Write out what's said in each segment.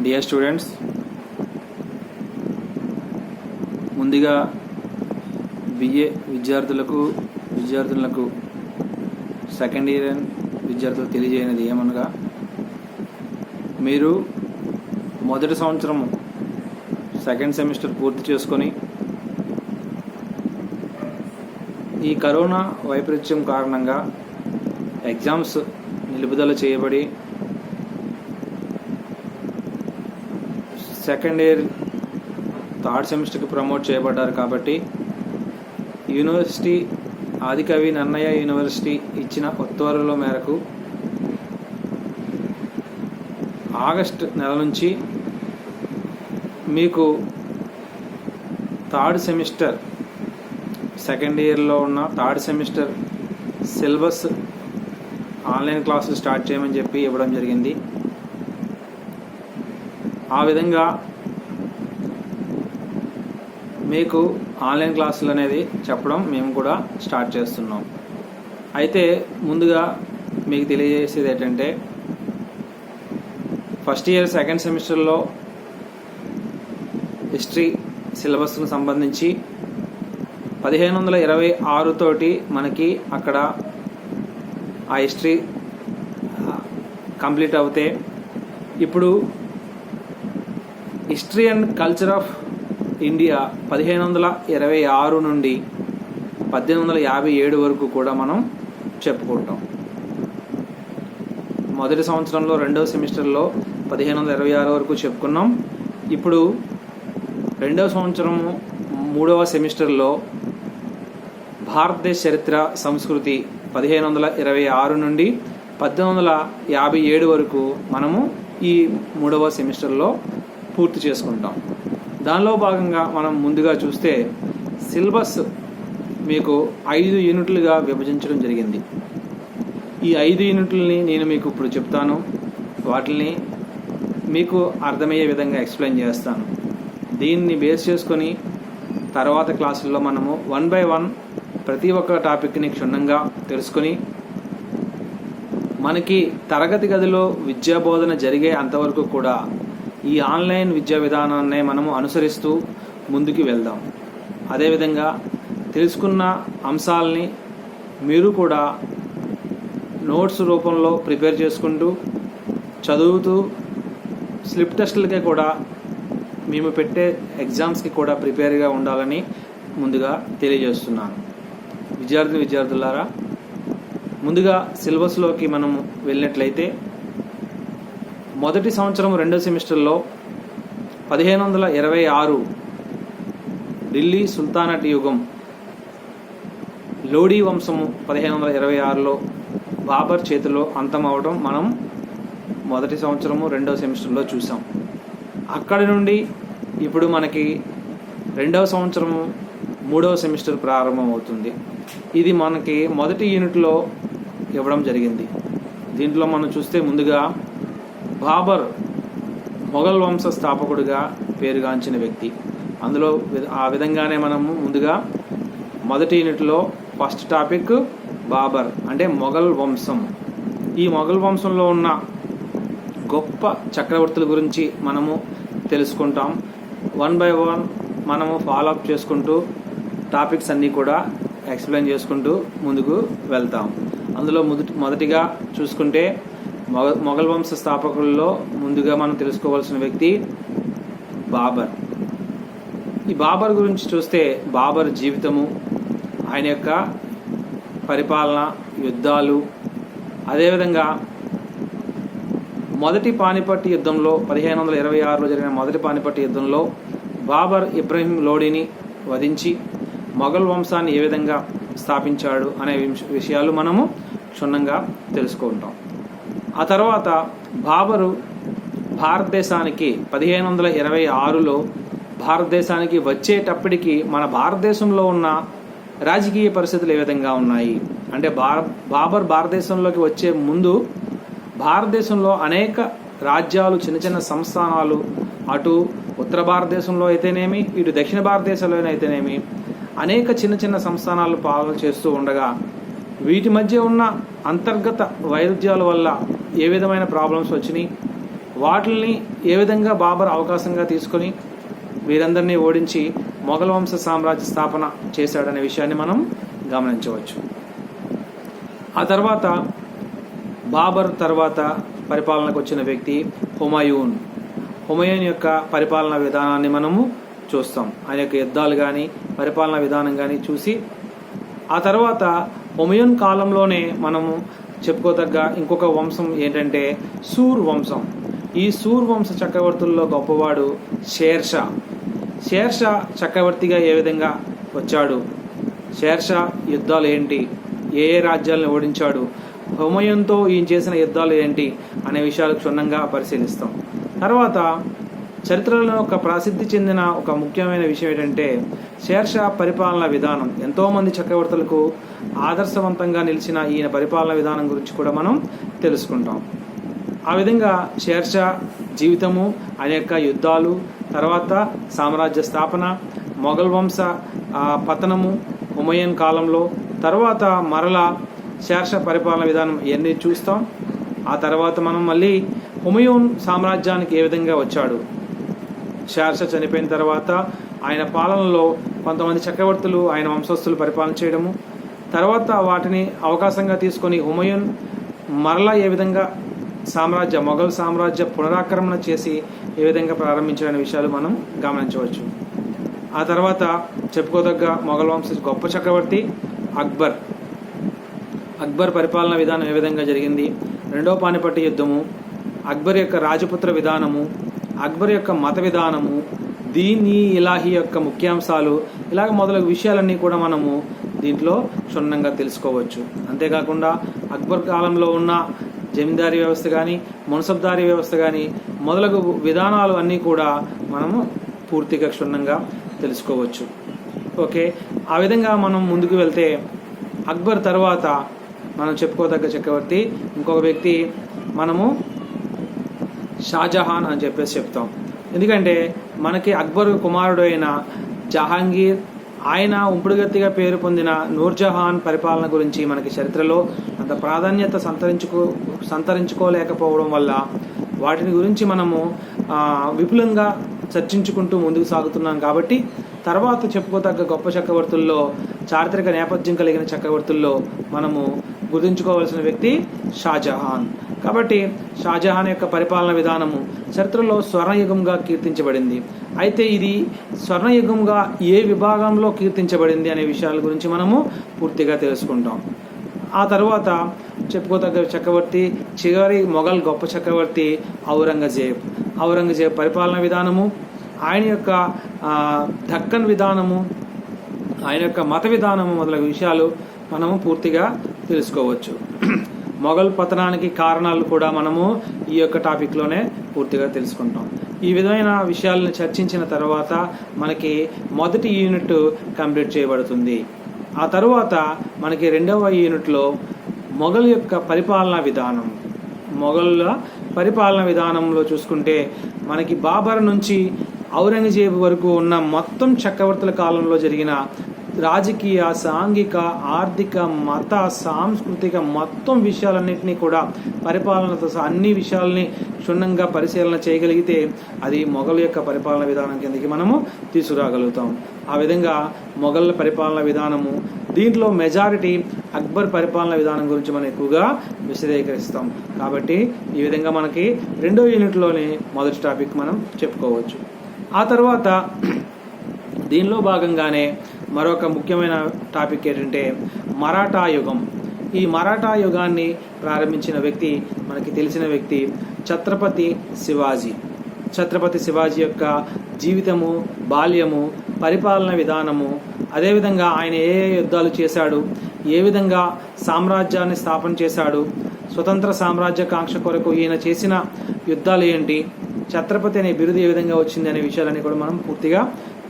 Dear students, ముందుగా BA విద్యార్థులకు second year విద్యార్థులకు తెలియజేయనిది ఏమనగా, మీరు మొదటి సంవత్సరం సెకండ్ సెమిస్టర్ పూర్తి చేసుకొని ఈ కరోనా వైపరీత్యం కారణంగా ఎగ్జామ్స్ నిలుపుదల చేయబడి సెకండ్ ఇయర్ థర్డ్ సెమిస్టర్కి ప్రమోట్ చేయబడ్డారు. కాబట్టి యూనివర్సిటీ ఆదికవి నన్నయ్య యూనివర్సిటీ ఇచ్చిన ఉత్తర్వుల మేరకు ఆగస్ట్ నెల నుంచి మీకు థర్డ్ సెమిస్టర్ సెకండ్ ఇయర్లో ఉన్న థర్డ్ సెమిస్టర్ సిలబస్ ఆన్లైన్ క్లాసులు స్టార్ట్ చేయమని చెప్పి ఇవ్వడం జరిగింది. ఆ విధంగా మీకు ఆన్లైన్ క్లాసులు అనేది చెప్పడం మేము కూడా స్టార్ట్ చేస్తున్నాం. అయితే ముందుగా మీకు తెలియజేసేది ఏంటంటే, ఫస్ట్ ఇయర్ సెకండ్ సెమిస్టర్లో హిస్టరీ సిలబస్కు సంబంధించి 1526 తోటి మనకి అక్కడ ఆ హిస్టరీ కంప్లీట్ అవుతే, ఇప్పుడు history and culture of India 1526 నుండి 1857 వరకు కూడా మనం చెప్పుకుంటాం. మొదటి సంవత్సరంలో రెండవ సెమిస్టర్లో 1526 వరకు చెప్పుకున్నాం. ఇప్పుడు రెండవ సంవత్సరం మూడవ సెమిస్టర్లో భారతదేశ చరిత్ర సంస్కృతి 1526 నుండి 1857 వరకు మనము ఈ మూడవ సెమిస్టర్లో పూర్తి చేసుకుంటాం. దానిలో భాగంగా మనం ముందుగా చూస్తే సిలబస్ మీకు 5 యూనిట్లుగా విభజించడం జరిగింది. ఈ 5 యూనిట్లని నేను మీకు ఇప్పుడు చెప్తాను. వాటిని మీకు అర్థమయ్యే విధంగా ఎక్స్ప్లెయిన్ చేస్తాను. దీన్ని బేస్ చేసుకొని తర్వాత క్లాసుల్లో మనము 1 by 1 ప్రతి ఒక్క టాపిక్ని క్షుణ్ణంగా తెలుసుకొని, మనకి తరగతి గదిలో విద్యా బోధన జరిగే అంతవరకు కూడా ఈ ఆన్లైన్ విద్యా విధానాన్ని మనము అనుసరిస్తూ ముందుకు వెళ్దాం. అదేవిధంగా తెలుసుకున్న అంశాలని మీరు కూడా నోట్స్ రూపంలో ప్రిపేర్ చేసుకుంటూ చదువుతూ స్లిప్ టెస్టులకే కూడా మేము పెట్టే ఎగ్జామ్స్కి కూడా ప్రిపేర్గా ఉండాలని ముందుగా తెలియజేస్తున్నాను. విద్యార్థులారా, ముందుగా సిలబస్లోకి మనం వెళ్ళినట్లయితే, మొదటి సంవత్సరం రెండో సెమిస్టర్లో 1526 ఢిల్లీ సుల్తానట్ యుగం లోడీ వంశము 1526లో బాబర్ చేతిలో అంతమవడం మనం మొదటి సంవత్సరము రెండవ సెమిస్టర్లో చూసాం. అక్కడి నుండి ఇప్పుడు మనకి రెండవ సంవత్సరము మూడవ సెమిస్టర్ ప్రారంభమవుతుంది. ఇది మనకి మొదటి యూనిట్లో ఇవ్వడం జరిగింది. దీంట్లో మనం చూస్తే ముందుగా బాబర్ మొఘల్ వంశ స్థాపకుడిగా పేరుగాంచిన వ్యక్తి. అందులో ఆ విధంగానే మనము ముందుగా మొదటి యూనిట్లో ఫస్ట్ టాపిక్ బాబర్ అంటే మొఘల్ వంశం. ఈ మొఘల్ వంశంలో ఉన్న గొప్ప చక్రవర్తుల గురించి మనము తెలుసుకుంటాం. 1 by 1 మనము ఫాలోఅప్ చేసుకుంటూ టాపిక్స్ అన్నీ కూడా ఎక్స్ప్లెయిన్ చేసుకుంటూ ముందుకు వెళ్తాం. అందులో మొదటిగా చూసుకుంటే మొఘల్ వంశ స్థాపకుల్లో ముందుగా మనం తెలుసుకోవాల్సిన వ్యక్తి బాబర్. ఈ బాబర్ గురించి చూస్తే, బాబర్ జీవితము, ఆయన యొక్క పరిపాలన, యుద్ధాలు, అదేవిధంగా మొదటి పానిపట్ యుద్ధంలో 1526లో జరిగిన మొదటి పానిపట్ యుద్ధంలో బాబర్ ఇబ్రహీం లోడీని వధించి మొఘల్ వంశాన్ని ఏ విధంగా స్థాపించాడు అనే విషయాలు మనము క్షుణ్ణంగా తెలుసుకుంటాం. ఆ తర్వాత బాబరు భారతదేశానికి 1526లో భారతదేశానికి వచ్చేటప్పటికి మన భారతదేశంలో ఉన్న రాజకీయ పరిస్థితులు ఏ విధంగా ఉన్నాయి అంటే, బాబర్ భారతదేశంలోకి వచ్చే ముందు భారతదేశంలో అనేక రాజ్యాలు, చిన్న చిన్న సంస్థానాలు, అటు ఉత్తర భారతదేశంలో అయితేనేమి, ఇటు దక్షిణ భారతదేశంలో అయితేనేమి అనేక చిన్న చిన్న సంస్థానాలు పాలన చేస్తూ ఉండగా, వీటి మధ్య ఉన్న అంతర్గత వైరుధ్యాల వల్ల ఏ విధమైన ప్రాబ్లమ్స్ వచ్చినాయి, వాటిని ఏ విధంగా బాబర్ అవకాశంగా తీసుకొని వీరందరినీ ఓడించి మొఘల్ వంశ సామ్రాజ్య స్థాపన చేశాడనే విషయాన్ని మనం గమనించవచ్చు. ఆ తర్వాత బాబర్ తర్వాత పరిపాలనకు వచ్చిన వ్యక్తి హుమాయూన్. హుమాయూన్ యొక్క పరిపాలనా విధానాన్ని మనము చూస్తాం. ఆయన యొక్క యుద్ధాలు కానీ పరిపాలనా విధానం కానీ చూసి ఆ తర్వాత హుమాయూన్ కాలంలోనే మనము చెప్పుకోదగ్గ ఇంకొక వంశం ఏంటంటే సూర్ వంశం. ఈ సూర్ వంశ చక్రవర్తుల్లో గొప్పవాడు షేర్షా. షేర్షా చక్రవర్తిగా ఏ విధంగా వచ్చాడు, షేర్షా యుద్ధాలు ఏంటి, ఏ రాజ్యాలను ఓడించాడు, హుమాయూన్తో ఈయన చేసిన యుద్ధాలు ఏంటి అనే విషయాలు క్షుణ్ణంగా పరిశీలిస్తాం. తర్వాత చరిత్రలో ఒక ప్రసిద్ధి చెందిన ఒక ముఖ్యమైన విషయం ఏంటంటే షేర్షా పరిపాలనా విధానం. ఎంతోమంది చక్రవర్తులకు ఆదర్శవంతంగా నిలిచిన ఈయన పరిపాలనా విధానం గురించి కూడా మనం తెలుసుకుంటాం. ఆ విధంగా షేర్షా జీవితము, ఆయన యొక్క యుద్ధాలు, తర్వాత సామ్రాజ్య స్థాపన, మొఘల్ వంశ పతనము హుమాయూన్ కాలంలో, తర్వాత మరలా షేర్షా పరిపాలన విధానం ఇవన్నీ చూస్తాం. ఆ తర్వాత మనం మళ్ళీ హుమాయూన్ సామ్రాజ్యానికి ఏ విధంగా వచ్చాడు, షేర్షా చనిపోయిన తర్వాత ఆయన పాలనలో కొంతమంది చక్రవర్తులు ఆయన వంశస్థులు పరిపాలన చేయడము, తర్వాత వాటిని అవకాశంగా తీసుకొని హుమాయూన్ మరలా ఏ విధంగా మొఘల్ సామ్రాజ్య పునరాక్రమణ చేసి ఏ విధంగా ప్రారంభించాలనే విషయాలు మనం గమనించవచ్చు. ఆ తర్వాత చెప్పుకోదగ్గ మొఘల్ వంశ గొప్ప చక్రవర్తి అక్బర్. అక్బర్ పరిపాలనా విధానం ఏ విధంగా జరిగింది, రెండవ పానిపట్టు యుద్ధము, అక్బర్ యొక్క రాజపుత్ర విధానము, అక్బర్ యొక్క మత విధానము, దీని ఇలాహీ యొక్క ముఖ్యాంశాలు, ఇలాగ మొదలగు విషయాలన్నీ కూడా మనము దీంట్లో క్షుణ్ణంగా తెలుసుకోవచ్చు. అంతేకాకుండా అక్బర్ కాలంలో ఉన్న జమీందారీ వ్యవస్థ కానీ మున్సబ్దారీ వ్యవస్థ కానీ మొదలగు విధానాలు అన్నీ కూడా మనము పూర్తిగా క్షుణ్ణంగా తెలుసుకోవచ్చు. ఓకే, ఆ విధంగా మనం ముందుకు వెళ్తే అక్బర్ తర్వాత మనం చెప్పుకోదగ్గ చక్రవర్తి ఇంకొక వ్యక్తి మనము షాజహాన్ అని చెప్పేసి చెప్తాం. ఎందుకంటే మనకి అక్బర్ కుమారుడు అయిన జహాంగీర్, ఆయన ఉంపుడుగత్తిగా పేరు పొందిన నూర్జహాన్ పరిపాలన గురించి మనకి చరిత్రలో అంత ప్రాధాన్యత సంతరించుకోలేకపోవడం వల్ల వాటిని గురించి మనము విపులంగా చర్చించుకుంటూ ముందుకు సాగుతున్నాం. కాబట్టి తర్వాత చెప్పుకోదగ్గ గొప్ప చక్రవర్తుల్లో, చారిత్రక నేపథ్యం కలిగిన చక్రవర్తుల్లో మనము గుర్తుంచుకోవాల్సిన వ్యక్తి షాజహాన్. కాబట్టి షాజహాన్ యొక్క పరిపాలన విధానము చరిత్రలో స్వర్ణయుగంగా కీర్తించబడింది. అయితే ఇది స్వర్ణయుగంగా ఏ విభాగంలో కీర్తించబడింది అనే విషయాల గురించి మనము పూర్తిగా తెలుసుకుంటాం. ఆ తర్వాత చెప్పుకోదగ్గ చక్రవర్తి చివరి మొఘల్ గొప్ప చక్రవర్తి ఔరంగజేబ్. ఔరంగజేబ్ పరిపాలన విధానము, ఆయన యొక్క దక్కన్ విధానము, ఆయన యొక్క మత విధానము మొదలగు విషయాలు మనము పూర్తిగా తెలుసుకోవచ్చు. మొఘల్ పతనానికి కారణాలు కూడా మనము ఈ యొక్క టాపిక్లోనే పూర్తిగా తెలుసుకుంటాం. ఈ విధమైన విషయాలను చర్చించిన తర్వాత మనకి మొదటి యూనిట్ కంప్లీట్ చేయబడుతుంది. ఆ తరువాత మనకి రెండవ యూనిట్లో మొఘల్ యొక్క పరిపాలనా విధానం. మొఘళ్ళ పరిపాలనా విధానంలో చూసుకుంటే మనకి బాబర్ నుంచి ఔరంగజేబు వరకు ఉన్న మొత్తం చక్రవర్తుల కాలంలో జరిగిన రాజకీయ, సాంఘిక, ఆర్థిక, మత, సాంస్కృతిక మొత్తం విషయాలన్నింటినీ కూడా పరిపాలనతో అన్ని విషయాలని క్షుణ్ణంగా పరిశీలన చేయగలిగితే అది మొఘల్ యొక్క పరిపాలన విధానం కిందకి మనము తీసుకురాగలుగుతాం. ఆ విధంగా మొఘల్ పరిపాలన విధానము, దీంట్లో మెజారిటీ అక్బర్ పరిపాలన విధానం గురించి మనం ఎక్కువగా విశదీకరిస్తాం. కాబట్టి ఈ విధంగా మనకి రెండో యూనిట్లోనే మొదటి టాపిక్ మనం చెప్పుకోవచ్చు. ఆ తర్వాత దీనిలో భాగంగానే మరొక ముఖ్యమైన టాపిక్ ఏంటంటే మరాఠా యుగం. ఈ మరాఠా యుగాన్ని ప్రారంభించిన వ్యక్తి మనకి తెలిసిన వ్యక్తి ఛత్రపతి శివాజీ. ఛత్రపతి శివాజీ యొక్క జీవితము, బాల్యము, పరిపాలన విధానము, అదేవిధంగా ఆయన ఏ యుద్ధాలు చేశాడు, ఏ విధంగా సామ్రాజ్యాన్ని స్థాపన చేశాడు, స్వతంత్ర సామ్రాజ్య కాంక్ష కొరకు ఈయన చేసిన యుద్ధాలు ఏంటి, ఛత్రపతి అనే బిరుదు ఏ విధంగా వచ్చింది అనే విషయాలన్నీ కూడా మనం పూర్తిగా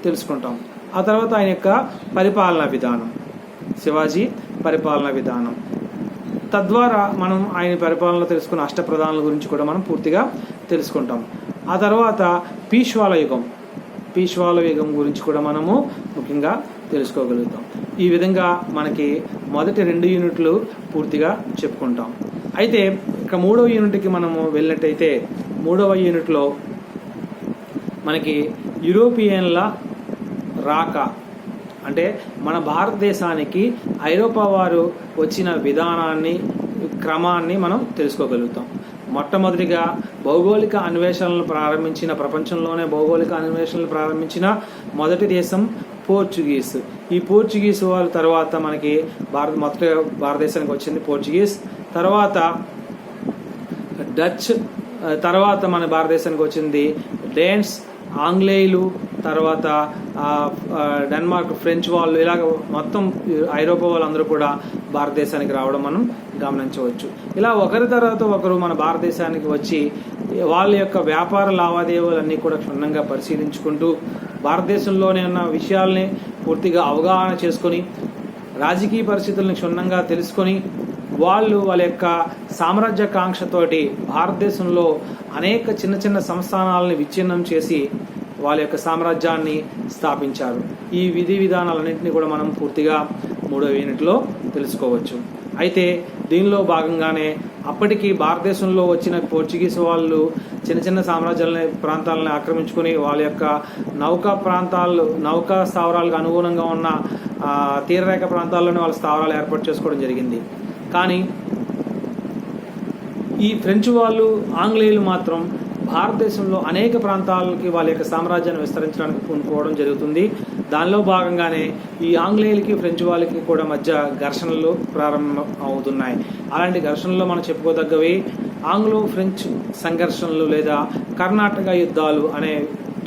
తెలుసుకుంటాం. ఆ తర్వాత ఆయన యొక్క పరిపాలనా విధానం, శివాజీ పరిపాలనా విధానం, తద్వారా మనం ఆయన పరిపాలనలో తెలుసుకున్న అష్టప్రధానుల గురించి కూడా మనం పూర్తిగా తెలుసుకుంటాం. ఆ తర్వాత పీష్వాల యుగం గురించి కూడా మనము ముఖ్యంగా తెలుసుకోగలుగుతాం. ఈ విధంగా మనకి మొదటి 2 యూనిట్లు పూర్తిగా చెప్పుకుంటాం. అయితే ఇక 3వ యూనిట్కి మనము వెళ్ళినట్టయితే 3వ యూనిట్లో మనకి యూరోపియన్ల రాక అంటే మన భారతదేశానికి ఐరోపా వారు వచ్చిన విధానాన్ని, క్రమాన్ని మనం తెలుసుకోగలుగుతాం. మొట్టమొదటిగా భౌగోళిక అన్వేషణలు ప్రారంభించిన, ప్రపంచంలోనే భౌగోళిక అన్వేషణలు ప్రారంభించిన మొదటి దేశం పోర్చుగీస్. ఈ పోర్చుగీస్ వాళ్ళ తర్వాత మనకి మొదటి భారతదేశానికి వచ్చింది పోర్చుగీస్, తర్వాత డచ్, తర్వాత మన భారతదేశానికి వచ్చింది డేన్స్, ఆంగ్లేయులు, తర్వాత డెన్మార్క్, ఫ్రెంచ్ వాళ్ళు, ఇలాగ మొత్తం ఐరోపా వాళ్ళందరూ కూడా భారతదేశానికి రావడం మనం గమనించవచ్చు. ఇలా ఒకరి తర్వాత ఒకరు మన భారతదేశానికి వచ్చి వాళ్ళ యొక్క వ్యాపార లావాదేవీలన్నీ కూడా క్షుణ్ణంగా పరిశీలించుకుంటూ భారతదేశంలోనే ఉన్న విషయాల్ని పూర్తిగా అవగాహన చేసుకొని, రాజకీయ పరిస్థితులను క్షుణ్ణంగా తెలుసుకొని, వాళ్ళ యొక్క సామ్రాజ్యకాంక్షతోటి భారతదేశంలో అనేక చిన్న చిన్న సంస్థానాలని విచ్ఛిన్నం చేసి వాళ్ళ యొక్క సామ్రాజ్యాన్ని స్థాపించారు. ఈ విధి విధానాలన్నింటినీ కూడా మనం పూర్తిగా 3వ యూనిట్లో తెలుసుకోవచ్చు. అయితే దీనిలో భాగంగానే అప్పటికి భారతదేశంలో వచ్చిన పోర్చుగీస్ వాళ్ళు చిన్న చిన్న ప్రాంతాలను ఆక్రమించుకొని వాళ్ళ యొక్క నౌకా స్థావరాలకు అనుగుణంగా ఉన్న తీరరేఖ ప్రాంతాల్లోనే వాళ్ళ స్థావరాలు ఏర్పాటు చేసుకోవడం జరిగింది. కానీ ఈ ఫ్రెంచ్ వాళ్ళు, ఆంగ్లేయులు మాత్రం భారతదేశంలో అనేక ప్రాంతాలకి వాళ్ళ యొక్క సామ్రాజ్యాన్ని విస్తరించడానికి పూనుకోవడం జరుగుతుంది. దానిలో భాగంగానే ఈ ఆంగ్లేయులకి, ఫ్రెంచ్ వాళ్ళకి కూడా మధ్య ఘర్షణలు ప్రారంభం అవుతున్నాయి. అలాంటి ఘర్షణల్లో మనం చెప్పుకోదగ్గవి ఆంగ్లో ఫ్రెంచ్ సంఘర్షణలు లేదా కర్ణాటక యుద్ధాలు అనే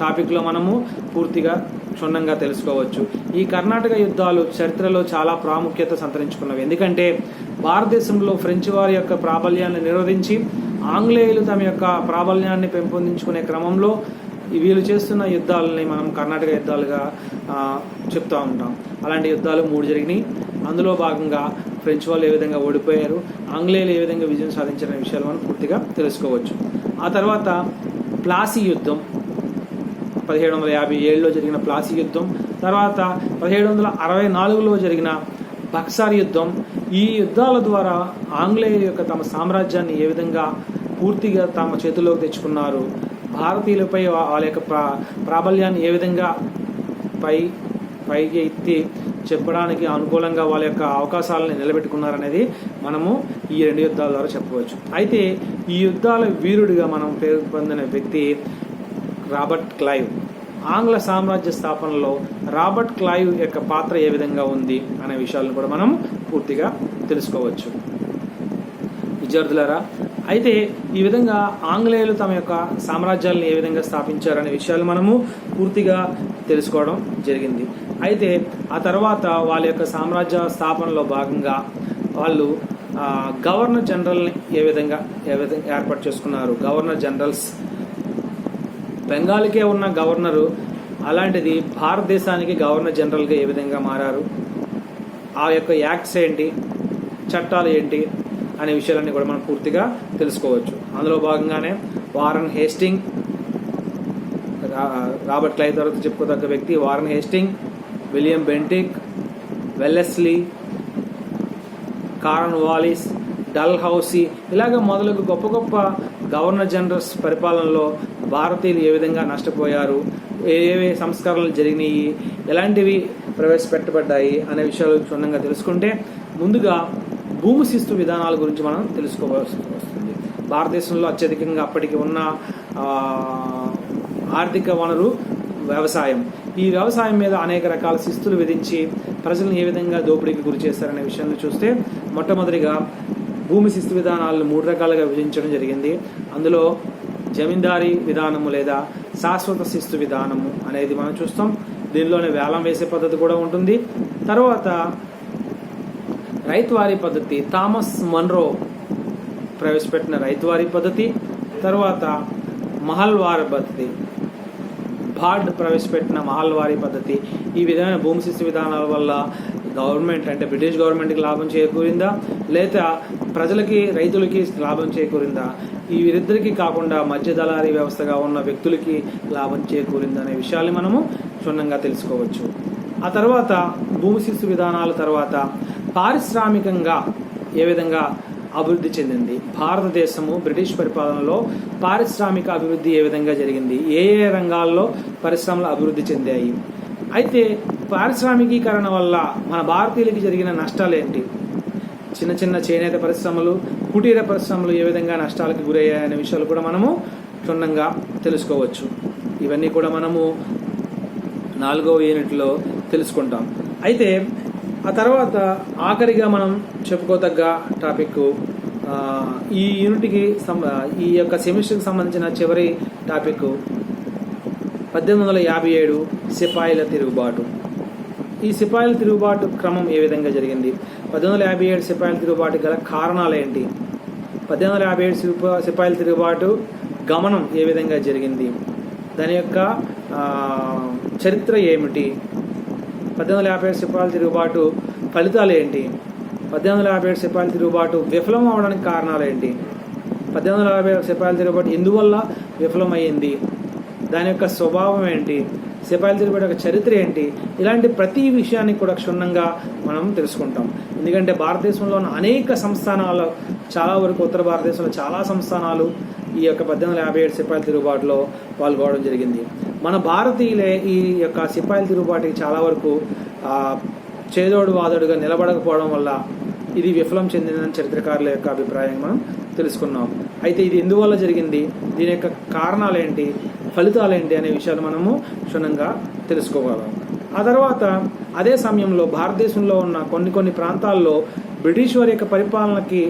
టాపిక్లో మనము పూర్తిగా క్షుణ్ణంగా తెలుసుకోవచ్చు. ఈ కర్ణాటక యుద్ధాలు చరిత్రలో చాలా ప్రాముఖ్యత సంతరించుకున్నవి. ఎందుకంటే భారతదేశంలో ఫ్రెంచ్ వారి యొక్క ప్రాబల్యాన్ని నిరోధించి ఆంగ్లేయులు తమ యొక్క ప్రాబల్యాన్ని పెంపొందించుకునే క్రమంలో వీళ్ళు చేస్తున్న యుద్ధాలని మనం కర్ణాటక యుద్ధాలుగా చెప్తూ ఉంటాం. అలాంటి యుద్ధాలు 3 జరిగినాయి. అందులో భాగంగా ఫ్రెంచ్ వాళ్ళు ఏ విధంగా ఓడిపోయారు, ఆంగ్లేయులు ఏ విధంగా విజయం సాధించిన విషయాలు మనం పూర్తిగా తెలుసుకోవచ్చు. ఆ తర్వాత ప్లాసీ యుద్ధం 1757లో జరిగిన ప్లాసీ యుద్ధం, తర్వాత 1764లో జరిగిన బక్సార్ యుద్ధం. ఈ యుద్ధాల ద్వారా ఆంగ్లేయుల యొక్క తమ సామ్రాజ్యాన్ని ఏ విధంగా పూర్తిగా తమ చేతుల్లోకి తెచ్చుకున్నారు, భారతీయులపై వాళ్ళ యొక్క ప్రాబల్యాన్ని ఏ విధంగా పైకి ఎత్తి చెప్పడానికి అనుకూలంగా వాళ్ళ యొక్క అవకాశాలను నిలబెట్టుకున్నారనేది మనము ఈ 2 యుద్ధాల ద్వారా చెప్పవచ్చు. అయితే ఈ యుద్ధాల వీరుడిగా మనం పేరు పొందిన వ్యక్తి రాబర్ట్ క్లైవ్. ఆంగ్ల సామ్రాజ్య స్థాపనలో రాబర్ట్ క్లైవ్ యొక్క పాత్ర ఏ విధంగా ఉంది అనే విషయాలను కూడా మనం పూర్తిగా తెలుసుకోవచ్చు. విద్యార్థులారా, అయితే ఈ విధంగా ఆంగ్లేయులు తమ యొక్క సామ్రాజ్యాలను ఏ విధంగా స్థాపించారనే విషయాలు మనము పూర్తిగా తెలుసుకోవడం జరిగింది. అయితే ఆ తర్వాత వాళ్ళ యొక్క సామ్రాజ్య స్థాపనలో భాగంగా వాళ్ళు గవర్నర్ జనరల్ని ఏ విధంగా ఏర్పాటు చేసుకున్నారు. గవర్నర్ జనరల్స్ బెంగాల్కే ఉన్న గవర్నరు అలాంటిది భారతదేశానికి గవర్నర్ జనరల్గా ఏ విధంగా మారారు, ఆ యొక్క యాక్ట్స్ ఏంటి, చట్టాలు ఏంటి అనే విషయాలన్నీ కూడా మనం పూర్తిగా తెలుసుకోవచ్చు. అందులో భాగంగానే వారన్ హేస్టింగ్, రాబర్ట్ క్లైవ్ తర్వాత చెప్పుకోదగ్గ వ్యక్తి Warren Hastings, William Bentinck, Wellesley, Cornwallis, Dalhousie, ఇలాగ మొదలగు గొప్ప గొప్ప గవర్నర్ జనరల్స్ పరిపాలనలో భారతీయులు ఏ విధంగా నష్టపోయారు, ఏవే సంస్కరణలు జరిగినాయి, ఎలాంటివి ప్రవేశపెట్టబడ్డాయి అనే విషయాలు క్షుణ్ణంగా తెలుసుకుంటే ముందుగా భూమి శిస్తు విధానాల గురించి మనం తెలుసుకోవాల్సి వస్తుంది. భారతదేశంలో అత్యధికంగా అప్పటికి ఉన్న ఆర్థిక వనరు వ్యవసాయం. ఈ వ్యవసాయం మీద అనేక రకాల శిస్తులు విధించి ప్రజలను ఏ విధంగా దోపిడీకి గురి చేశారనే విషయాన్ని చూస్తే మొట్టమొదటిగా భూమి శిస్తు విధానాలను 3 రకాలుగా విభజించడం జరిగింది. అందులో జమీందారీ విధానము లేదా శాశ్వత శిస్తు విధానము అనేది మనం చూస్తాం. దీనిలోనే వేలం వేసే పద్ధతి కూడా ఉంటుంది. తర్వాత రైతువారీ పద్ధతి, థామస్ మన్రో ప్రవేశపెట్టిన రైతువారీ పద్ధతి. తర్వాత మహల్వారీ పద్ధతి, బార్డ్ ప్రవేశపెట్టిన మహల్వారీ పద్ధతి. ఈ విధమైన భూమి శిస్తు విధానాల వల్ల గవర్నమెంట్ అంటే బ్రిటిష్ గవర్నమెంట్కి లాభం చేకూరిందా లేదా ప్రజలకి, రైతులకి లాభం చేకూరిందా, ఈ వీరిద్దరికీ కాకుండా మధ్య దళారీ వ్యవస్థగా ఉన్న వ్యక్తులకి లాభం చేకూరిందా అనే విషయాన్ని మనము క్షుణ్ణంగా తెలుసుకోవచ్చు. ఆ తర్వాత భూమి శిస్తు విధానాల తర్వాత పారిశ్రామికంగా ఏ విధంగా అభివృద్ధి చెందింది? భారతదేశము బ్రిటిష్ పరిపాలనలో పారిశ్రామిక అభివృద్ధి ఏ విధంగా జరిగింది? ఏ ఏ రంగాల్లో పరిశ్రమలు అభివృద్ధి చెందాయి? అయితే పారిశ్రామికీకరణ వల్ల మన భారతీయులకి జరిగిన నష్టాలు ఏంటి? చిన్న చిన్న చేనేత పరిశ్రమలు, కుటీర పరిశ్రమలు ఏ విధంగా నష్టాలకు గురయ్యాయనే విషయాలు కూడా మనము క్షుణ్ణంగా తెలుసుకోవచ్చు. ఇవన్నీ కూడా మనము 4వ యూనిట్లో తెలుసుకుంటాం. అయితే ఆ తర్వాత ఆఖరిగా మనం చెప్పుకోదగ్గ టాపిక్, ఈ యూనిట్కి ఈ యొక్క సెమిస్టర్కి సంబంధించిన చివరి టాపిక్ 1857 సిపాయిల తిరుగుబాటు. ఈ సిపాయిల తిరుగుబాటు క్రమం ఏ విధంగా జరిగింది? 1857 సిపాయిల తిరుగుబాటు గల కారణాలు ఏంటి? 1857 సిపాయిల తిరుగుబాటు గమనం ఏ విధంగా జరిగింది? దాని యొక్క చరిత్ర ఏమిటి? 1857 సిపాయిల తిరుగుబాటు ఫలితాలు ఏంటి? 1857 సిపాయిల తిరుగుబాటు విఫలం అవడానికి కారణాలు ఏంటి? 1857 సిపాయిల తిరుగుబాటు ఎందువల్ల విఫలమైంది? దాని యొక్క స్వభావం ఏంటి? సిపాయిల తిరుగుబాటు యొక్క చరిత్ర ఏంటి? ఇలాంటి ప్రతి విషయాన్ని కూడా క్షుణ్ణంగా మనం తెలుసుకుంటాం. ఎందుకంటే భారతదేశంలో ఉన్న అనేక సంస్థానాలు, చాలా వరకు ఉత్తర భారతదేశంలో చాలా సంస్థానాలు ఈ యొక్క 1857 సిపాయిల తిరుగుబాటులో పాల్గొనడం జరిగింది. మన భారతీయులే ఈ యొక్క సిపాయిల తిరుగుబాటుకి చాలా వరకు చేదోడు వాదోడుగా నిలబడకపోవడం వల్ల ఇది విఫలం చెందిందని చరిత్రకారుల యొక్క అభిప్రాయం మనం తెలుసుకున్నాం. అయితే ఇది ఎందువల్ల జరిగింది, దీని యొక్క కారణాలు ఏంటి, ఫలితాలు ఏంటి అనే విషయాలు మనము క్షుణ్ణంగా తెలుసుకోగలం. ఆ తర్వాత అదే సమయంలో భారతదేశంలో ఉన్న కొన్ని ప్రాంతాల్లో బ్రిటిష్ వారి యొక్క పరిపాలనకి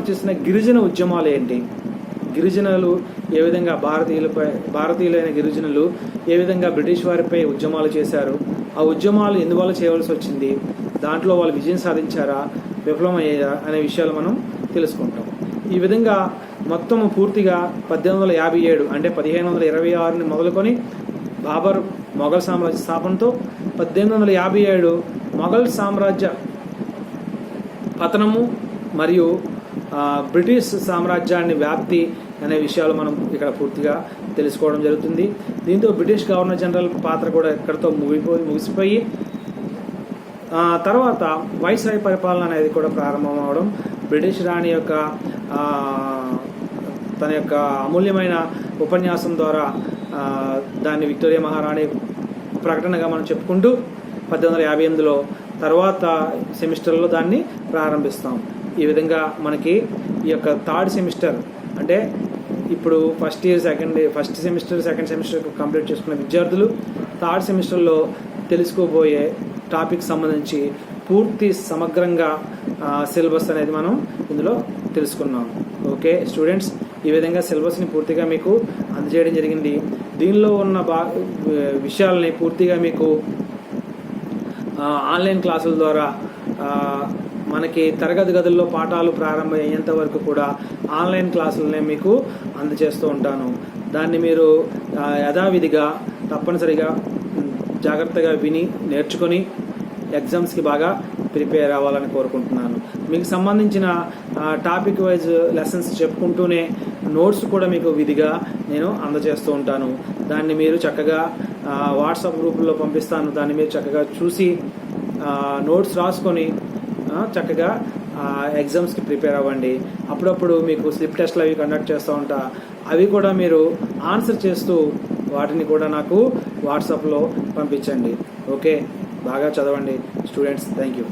చేసిన గిరిజన ఉద్యమాలు ఏంటి? గిరిజనులు ఏ విధంగా భారతీయులైన గిరిజనులు ఏ విధంగా బ్రిటిష్ వారిపై ఉద్యమాలు చేశారు? ఆ ఉద్యమాలు ఎందువల్ల చేయవలసి వచ్చింది? దాంట్లో వాళ్ళు విజయం సాధించారా, విఫలమయ్యారా అనే విషయాలు మనం తెలుసుకుంటాం. ఈ విధంగా మొత్తం పూర్తిగా 1857 అంటే 1526 మొదలుకొని బాబర్ మొఘల్ సామ్రాజ్య స్థాపనతో 1857 మొఘల్ సామ్రాజ్య పతనము మరియు బ్రిటిష్ సామ్రాజ్యాన్ని వ్యాప్తి అనే విషయాలు మనం ఇక్కడ పూర్తిగా తెలుసుకోవడం జరుగుతుంది. దీంతో బ్రిటిష్ గవర్నర్ జనరల్ పాత్ర కూడా ఎక్కడితో ముగిసిపోయి తర్వాత వైస్రాయ్ పరిపాలన అనేది కూడా ప్రారంభం అవడం, బ్రిటిష్ రాణి యొక్క తన యొక్క అమూల్యమైన ఉపన్యాసం ద్వారా దాన్ని విక్టోరియా మహారాణి ప్రకటనగా మనం చెప్పుకుంటూ 1858లో తర్వాత సెమిస్టర్లో దాన్ని ప్రారంభిస్తాం. ఈ విధంగా మనకి ఈ యొక్క థర్డ్ సెమిస్టర్ అంటే ఇప్పుడు first semester second semester complete చేసుకున్న విద్యార్థులు థర్డ్ సెమిస్టర్లో తెలుసుకోబోయే టాపిక్ సంబంధించి పూర్తి సమగ్రంగా సిలబస్ అనేది మనం ఇందులో తెలుసుకున్నాం. ఓకే స్టూడెంట్స్, ఈ విధంగా సిలబస్ని పూర్తిగా మీకు అందజేయడం జరిగింది. దీనిలో ఉన్న విషయాలని పూర్తిగా మీకు ఆన్లైన్ క్లాసుల ద్వారా మనకి తరగతి గదుల్లో పాఠాలు ప్రారంభమయ్యేంత వరకు కూడా ఆన్లైన్ క్లాసులనే మీకు అందజేస్తూ ఉంటాను. దాన్ని మీరు యథావిధిగా తప్పనిసరిగా జాగ్రత్తగా విని నేర్చుకొని ఎగ్జామ్స్కి బాగా ప్రిపేర్ అవ్వాలని కోరుకుంటున్నాను. మీకు సంబంధించిన టాపిక్ వైజ్ లెసన్స్ చెప్పుకుంటూనే నోట్స్ కూడా మీకు విధిగా నేను అందజేస్తూ ఉంటాను. దాన్ని మీరు చక్కగా వాట్సాప్ గ్రూపుల్లో పంపిస్తాను. దాన్ని మీరు చక్కగా చూసి నోట్స్ రాసుకొని చక్కగా ఎగ్జామ్స్కి ప్రిపేర్ అవ్వండి. అప్పుడప్పుడు మీకు స్లిప్ టెస్ట్లు అవి కండక్ట్ చేస్తూ ఉంటా, అవి కూడా మీరు ఆన్సర్ చేస్తూ వాటిని కూడా నాకు వాట్సాప్లో పంపించండి. ఓకే, బాగా చదవండి స్టూడెంట్స్. Thank you.